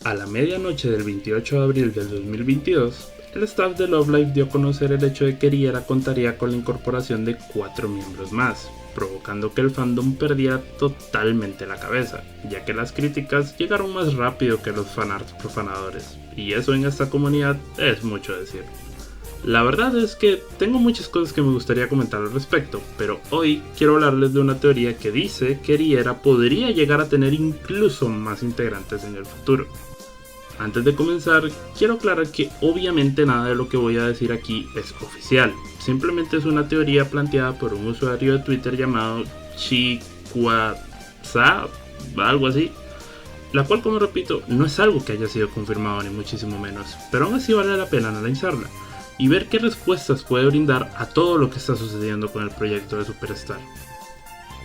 A la medianoche del 28 de abril del 2022, el staff de Love Live dio a conocer el hecho de que Riera contaría con la incorporación de 4 miembros más, provocando que el fandom perdiera totalmente la cabeza, ya que las críticas llegaron más rápido que los fanarts profanadores, y eso en esta comunidad es mucho decir. La verdad es que tengo muchas cosas que me gustaría comentar al respecto, pero hoy quiero hablarles de una teoría que dice que Riera podría llegar a tener incluso más integrantes en el futuro. Antes de comenzar, quiero aclarar que obviamente nada de lo que voy a decir aquí es oficial, simplemente es una teoría planteada por un usuario de Twitter llamado Chikwasa, algo así, la cual, como repito, no es algo que haya sido confirmado ni muchísimo menos, pero aún así vale la pena analizarla y ver qué respuestas puede brindar a todo lo que está sucediendo con el proyecto de Superstar.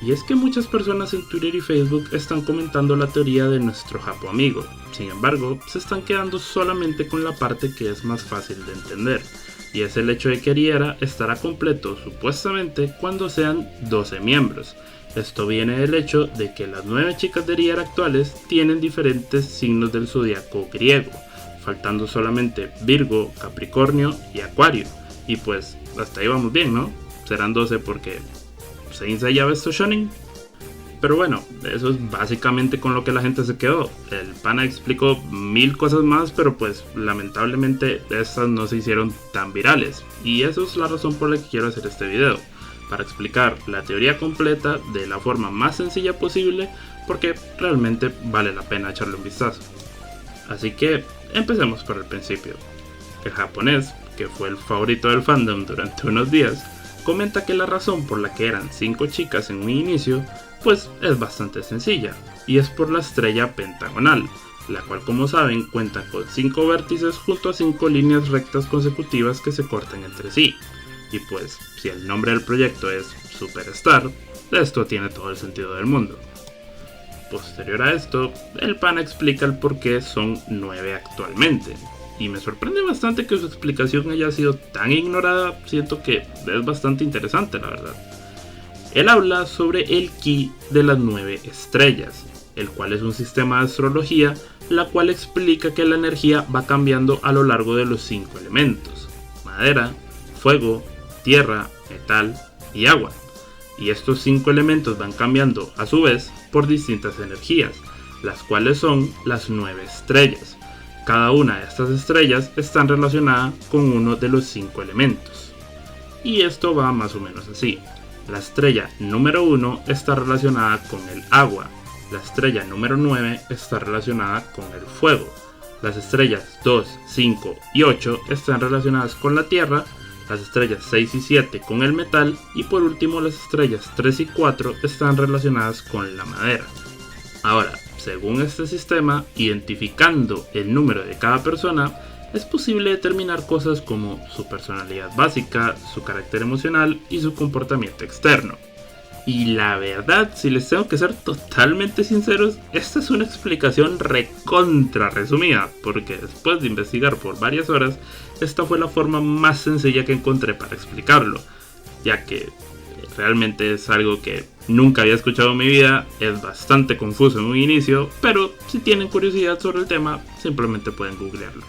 Y es que muchas personas en Twitter y Facebook están comentando la teoría de nuestro Japo amigo, sin embargo, se están quedando solamente con la parte que es más fácil de entender, y es el hecho de que Riera estará completo supuestamente cuando sean 12 miembros. Esto viene del hecho de que las 9 chicas de Riera actuales tienen diferentes signos del zodiaco griego, faltando solamente Virgo, Capricornio y Acuario, y pues hasta ahí vamos bien, ¿no? Serán 12 porque se ensayaba esto shonen. Pero bueno, eso es básicamente con lo que la gente se quedó. El pana explicó 1000 cosas más, pero pues lamentablemente estas no se hicieron tan virales. Y eso es la razón por la que quiero hacer este video, para explicar la teoría completa de la forma más sencilla posible, porque realmente vale la pena echarle un vistazo. Así que empecemos por el principio. El japonés, que fue el favorito del fandom durante unos días, comenta que la razón por la que eran 5 chicas en un inicio pues es bastante sencilla, y es por la estrella pentagonal, la cual, como saben, cuenta con 5 vértices junto a 5 líneas rectas consecutivas que se cortan entre sí, y pues si el nombre del proyecto es Superstar, esto tiene todo el sentido del mundo. Posterior a esto, el pana explica el por qué son 9 actualmente, y me sorprende bastante que su explicación haya sido tan ignorada. Siento que es bastante interesante, la verdad. Él habla sobre el ki de las 9 estrellas, el cual es un sistema de astrología, la cual explica que la energía va cambiando a lo largo de los 5 elementos: madera, fuego, tierra, metal y agua. Y estos 5 elementos van cambiando a su vez por distintas energías, las cuales son las 9 estrellas. Cada una de estas estrellas están relacionadas con uno de los 5 elementos. Y esto va más o menos así. La estrella número 1 está relacionada con el agua. La estrella número 9 está relacionada con el fuego. Las estrellas 2, 5 y 8 están relacionadas con la tierra. Las estrellas 6 y 7 con el metal. Y por último, las estrellas 3 y 4 están relacionadas con la madera. Ahora, según este sistema, identificando el número de cada persona, es posible determinar cosas como su personalidad básica, su carácter emocional y su comportamiento externo. Y la verdad, si les tengo que ser totalmente sinceros, esta es una explicación recontra resumida, porque después de investigar por varias horas, esta fue la forma más sencilla que encontré para explicarlo, ya que realmente es algo que nunca había escuchado en mi vida, es bastante confuso en un inicio, pero si tienen curiosidad sobre el tema, simplemente pueden googlearlo.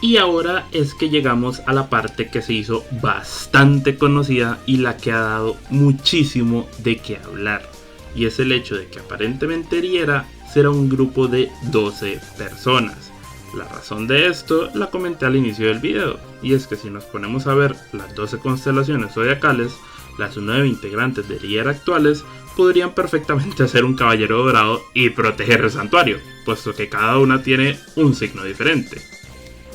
Y ahora es que llegamos a la parte que se hizo bastante conocida y la que ha dado muchísimo de qué hablar, y es el hecho de que aparentemente Riera será un grupo de 12 personas. La razón de esto la comenté al inicio del video, y es que si nos ponemos a ver las 12 constelaciones zodiacales, las 9 integrantes de Riera actuales podrían perfectamente ser un caballero dorado y proteger el santuario, puesto que cada una tiene un signo diferente,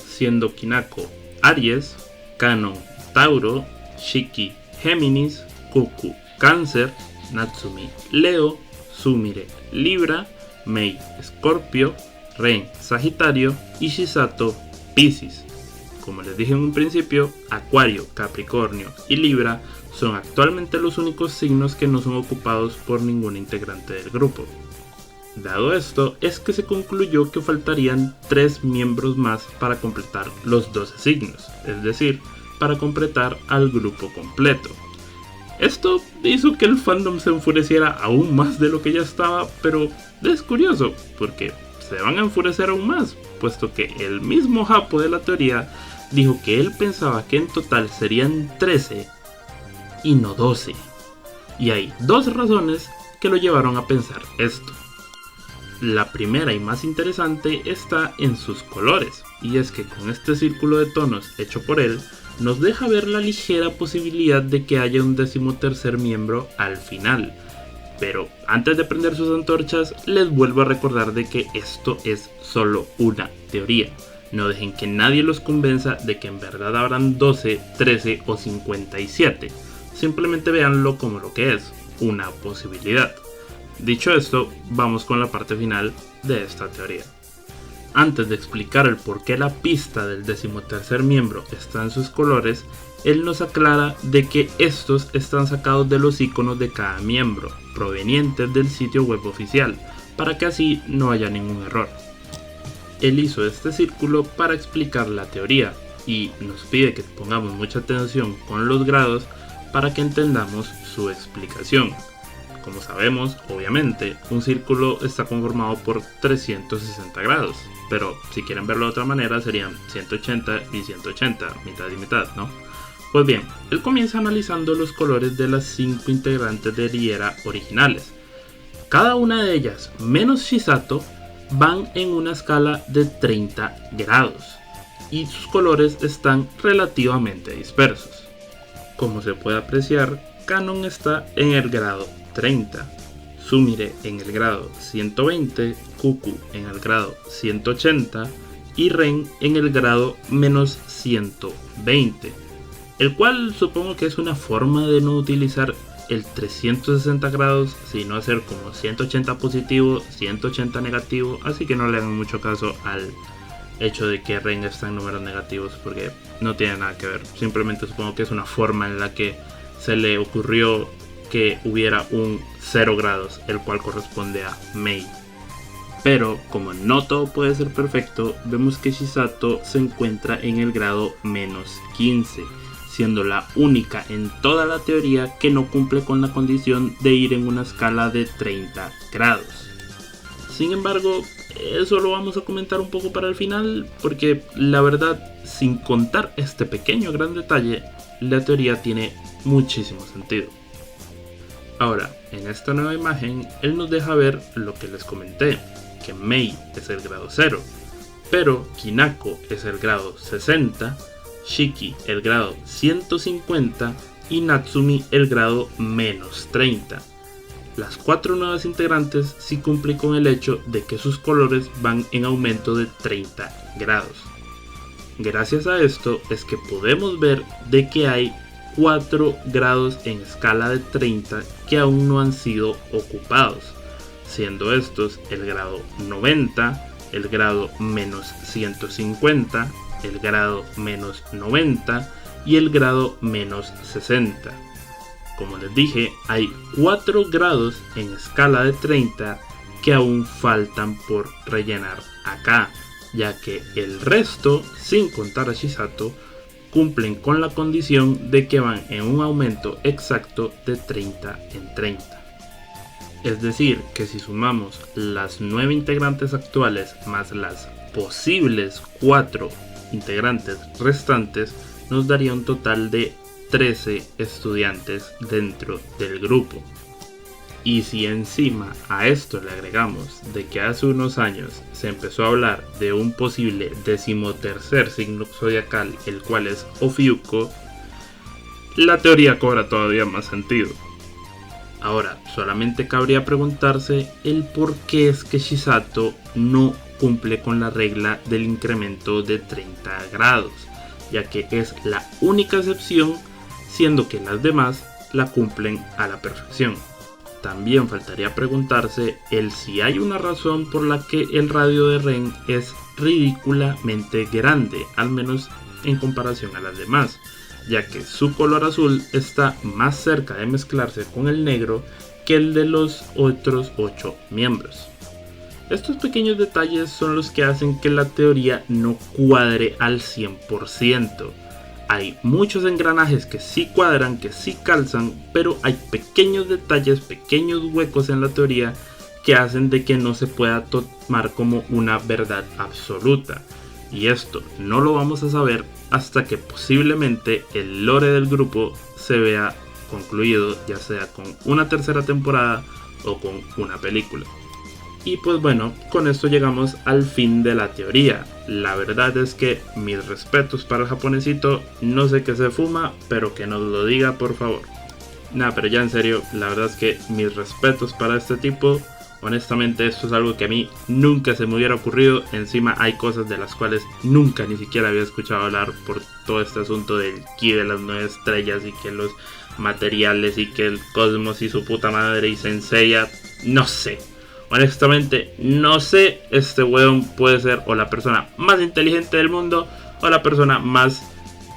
siendo Kinako Aries, Kanon Tauro, Shiki Géminis, Kuku Cáncer, Natsumi Leo, Sumire Libra, Mei Escorpio, Ren Sagitario y Shisato Piscis. Como les dije en un principio, Acuario, Capricornio y Libra son actualmente los únicos signos que no son ocupados por ningún integrante del grupo. Dado esto, es que se concluyó que faltarían 3 miembros más para completar los 12 signos, es decir, para completar al grupo completo. Esto hizo que el fandom se enfureciera aún más de lo que ya estaba, pero es curioso, porque se van a enfurecer aún más, puesto que el mismo Japo de la teoría dijo que él pensaba que en total serían 13 y no 12. Y hay dos razones que lo llevaron a pensar esto. La primera y más interesante está en sus colores, y es que con este círculo de tonos hecho por él, nos deja ver la ligera posibilidad de que haya un 13º miembro al final. Pero antes de prender sus antorchas, les vuelvo a recordar de que esto es solo una teoría. No dejen que nadie los convenza de que en verdad habrán 12, 13 o 57. Simplemente véanlo como lo que es, una posibilidad. Dicho esto, vamos con la parte final de esta teoría. Antes de explicar el por qué la pista del 13º miembro está en sus colores, él nos aclara de que estos están sacados de los iconos de cada miembro, provenientes del sitio web oficial, para que así no haya ningún error. Él hizo este círculo para explicar la teoría y nos pide que pongamos mucha atención con los grados para que entendamos su explicación. Como sabemos, obviamente, un círculo está conformado por 360 grados, pero si quieren verlo de otra manera serían 180 y 180, mitad y mitad, ¿no? Pues bien, él comienza analizando los colores de las 5 integrantes de Liera originales. Cada una de ellas, menos Shisato, van en una escala de 30 grados, y sus colores están relativamente dispersos. Como se puede apreciar, Kanon está en el grado 30, Sumire en el grado 120, Kuku en el grado 180 y Ren en el grado menos 120, el cual supongo que es una forma de no utilizar el 360 grados, sino hacer como 180 positivo, 180 negativo, así que no le hagan mucho caso al hecho de que Ren está en números negativos porque no tiene nada que ver, simplemente supongo que es una forma en la que se le ocurrió que hubiera un 0 grados, el cual corresponde a Mei. Pero como no todo puede ser perfecto, vemos que Shisato se encuentra en el grado menos 15, siendo la única en toda la teoría que no cumple con la condición de ir en una escala de 30 grados. Sin embargo, eso lo vamos a comentar un poco para el final, porque la verdad, sin contar este pequeño gran detalle, la teoría tiene muchísimo sentido. Ahora, en esta nueva imagen, él nos deja ver lo que les comenté, que Mei es el grado 0, pero Kinako es el grado 60, Shiki el grado 150 y Natsumi el grado menos 30. Las 4 nuevas integrantes sí cumplen con el hecho de que sus colores van en aumento de 30 grados. Gracias a esto es que podemos ver de que hay 4 grados en escala de 30 que aún no han sido ocupados, siendo estos el grado 90, el grado menos 150, el grado menos 90 y el grado menos 60. Como les dije, hay 4 grados en escala de 30 que aún faltan por rellenar acá, ya que el resto, sin contar a Shisato, cumplen con la condición de que van en un aumento exacto de 30 en 30. Es decir, que si sumamos las 9 integrantes actuales más las posibles 4 integrantes restantes, nos daría un total de 13 estudiantes dentro del grupo. Y si encima a esto le agregamos de que hace unos años se empezó a hablar de un posible 13º signo zodiacal, el cual es Ofiuco, la teoría cobra todavía más sentido. Ahora, solamente cabría preguntarse el por qué es que Shisato no cumple con la regla del incremento de 30 grados, ya que es la única excepción, siendo que las demás la cumplen a la perfección. También faltaría preguntarse el si hay una razón por la que el radio de Ren es ridículamente grande, al menos en comparación a las demás, ya que su color azul está más cerca de mezclarse con el negro que el de los otros 8 miembros. Estos pequeños detalles son los que hacen que la teoría no cuadre al 100%. Hay muchos engranajes que sí cuadran, que sí calzan, pero hay pequeños detalles, pequeños huecos en la teoría que hacen de que no se pueda tomar como una verdad absoluta. Y esto no lo vamos a saber hasta que posiblemente el lore del grupo se vea concluido, ya sea con una tercera temporada o con una película. Y pues bueno, con esto llegamos al fin de la teoría. La verdad es que mis respetos para el japonesito, no sé qué se fuma, pero que nos lo diga por favor. Nada, pero ya en serio, la verdad es que mis respetos para este tipo. Honestamente esto es algo que a mí nunca se me hubiera ocurrido. Encima hay cosas de las cuales nunca ni siquiera había escuchado hablar por todo este asunto del ki de las 9 estrellas y que los materiales y que el cosmos y su puta madre y Senseiya, no sé. Honestamente, no sé, este weón puede ser o la persona más inteligente del mundo o la persona más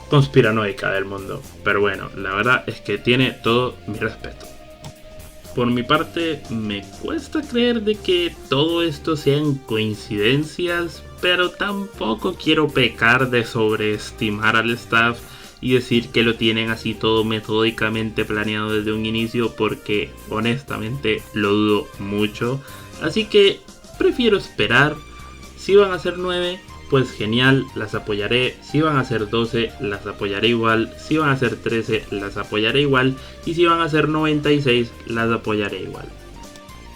conspiranoica del mundo. Pero bueno, la verdad es que tiene todo mi respeto. Por mi parte, me cuesta creer de que todo esto sean coincidencias, pero tampoco quiero pecar de sobreestimar al staff y decir que lo tienen así todo metódicamente planeado desde un inicio, porque honestamente lo dudo mucho. Así que prefiero esperar. Si van a ser 9, pues genial, las apoyaré. Si van a ser 12, las apoyaré igual. Si van a ser 13, las apoyaré igual. Y si van a ser 96, las apoyaré igual.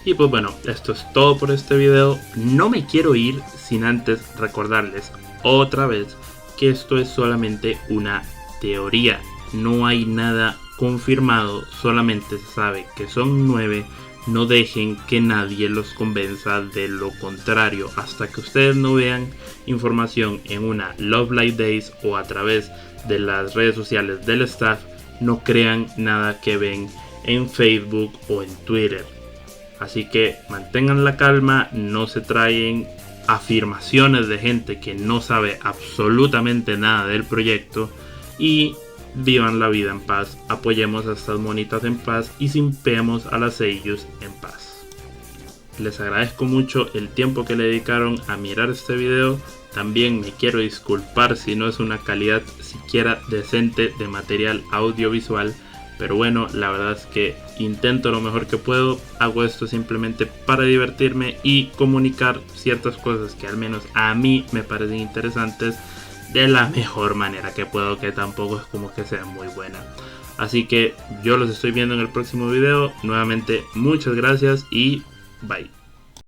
Y pues bueno, esto es todo por este video. No me quiero ir sin antes recordarles otra vez que esto es solamente una teoría. No hay nada confirmado, solamente se sabe que son 9. No dejen que nadie los convenza de lo contrario. Hasta que ustedes no vean información en una Love Live Days o a través de las redes sociales del staff, no crean nada que ven en Facebook o en Twitter. Así que mantengan la calma, no se traen afirmaciones de gente que no sabe absolutamente nada del proyecto y vivan la vida en paz, apoyemos a estas monitas en paz y simpemos a las seiyus en paz. Les agradezco mucho el tiempo que le dedicaron a mirar este video. También me quiero disculpar si no es una calidad siquiera decente de material audiovisual, pero bueno, la verdad es que intento lo mejor que puedo. Hago esto simplemente para divertirme y comunicar ciertas cosas que al menos a mí me parecen interesantes de la mejor manera que puedo, que tampoco es como que sea muy buena. Así que yo los estoy viendo en el próximo video. Nuevamente muchas gracias y bye.